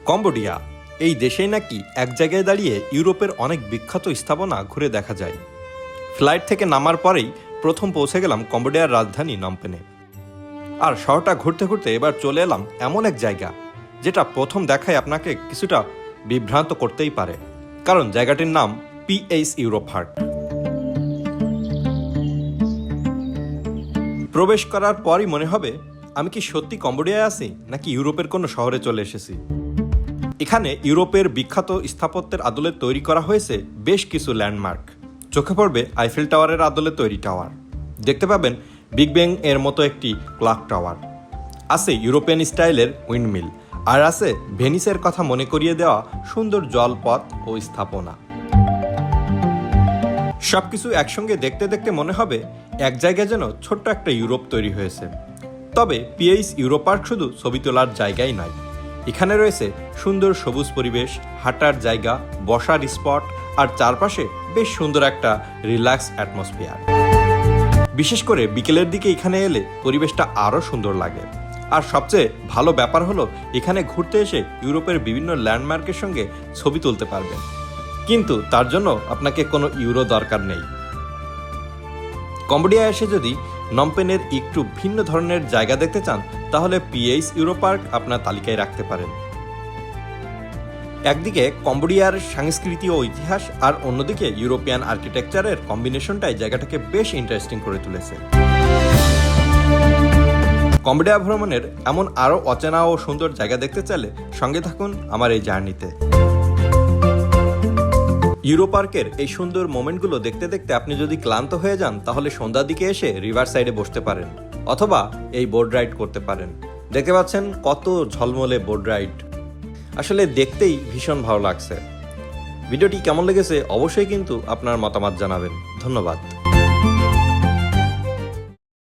Cambodia এই দেশেই নাকি এক জায়গায় দাঁড়িয়ে ইউরোপের অনেক বিখ্যাত স্থাপনা ঘুরে দেখা যায়। ফ্লাইট থেকে নামার পরেই প্রথম পৌঁছে গেলাম কম্বোডিয়ার রাজধানী নমপেনে। আর শহরটা ঘুরতে ঘুরতে এবার চলে এলাম এমন এক জায়গা যেটা প্রথম দেখায় আপনাকে কিছুটা বিভ্রান্ত করতেই পারে, কারণ জায়গাটির নাম পিএইচ ইউরোপার্ক। প্রবেশ করার পরই মনে হবে আমি কি সত্যি কম্বোডিয়ায় আছি নাকি ইউরোপের কোনো শহরে চলে এসেছি। এখানে ইউরোপের বিখ্যাত স্থাপত্যের আদলে তৈরি করা হয়েছে বেশ কিছু ল্যান্ডমার্ক। চোখে পড়বে আইফেল টাওয়ারের আদলে তৈরি টাওয়ার, দেখতে পাবেন বিগ ব্যাং এর মতো একটি ক্লক টাওয়ার, আছে ইউরোপিয়ান স্টাইলের উইন্ডমিল, আর আছে ভেনিসের কথা মনে করিয়ে দেওয়া সুন্দর জলপথ ও স্থাপনা। সবকিছু একসঙ্গে দেখতে দেখতে মনে হবে এক জায়গায় যেন ছোট্ট একটা ইউরোপ তৈরি হয়েছে। তবে পিএইচ ইউরোপার্ক শুধু ছবি তোলার জায়গাই নয়, এখানে রয়েছে সুন্দর সবুজ পরিবেশ, হাঁটার জায়গা, বসার স্পট, আর চারপাশে বেশ সুন্দর একটা রিল্যাক্স অ্যাটমসফিয়ার। বিশেষ করে বিকেলের দিকে এখানে এলে পরিবেশটা আরও সুন্দর লাগে। আর সবচেয়ে ভালো ব্যাপার হলো এখানে ঘুরতে এসে ইউরোপের বিভিন্ন ল্যান্ডমার্কের সঙ্গে ছবি তুলতে পারবেন, কিন্তু তার জন্য আপনাকে কোনো ইউরো দরকার নেই। কম্বোডিয়া এসে যদি নমপেনের একটু ভিন্ন ধরনের জায়গা দেখতে চান তাহলে পিএইচ ইউরোপার্ক আপনার তালিকায় রাখতে পারেন। একদিকে কম্বোডিয়ার সংস্কৃতি ও ইতিহাস, আর অন্যদিকে ইউরোপিয়ান আর্কিটেকচারের কম্বিনেশনটাই জায়গাটাকে বেশ ইন্টারেস্টিং করে তুলেছে। কম্বোডিয়া ভ্রমণের এমন আরও অচেনা ও সুন্দর জায়গা দেখতে চাইলে সঙ্গে থাকুন আমার এই জার্নিতে। ইউরোপার্কের এই সুন্দর মোমেন্টগুলো দেখতে দেখতে আপনি যদি ক্লান্ত হয়ে যান তাহলে সন্ধ্যার দিকে এসে রিভার সাইডে বসতে পারেন, অথবা এই বোট রাইড করতে পারেন। দেখতে পাচ্ছেন কত ঝলমলে বোট রাইড, আসলে দেখতেই ভীষণ ভালো লাগছে। ভিডিওটি কেমন লেগেছে অবশ্যই কিন্তু আপনার মতামত জানাবেন। ধন্যবাদ।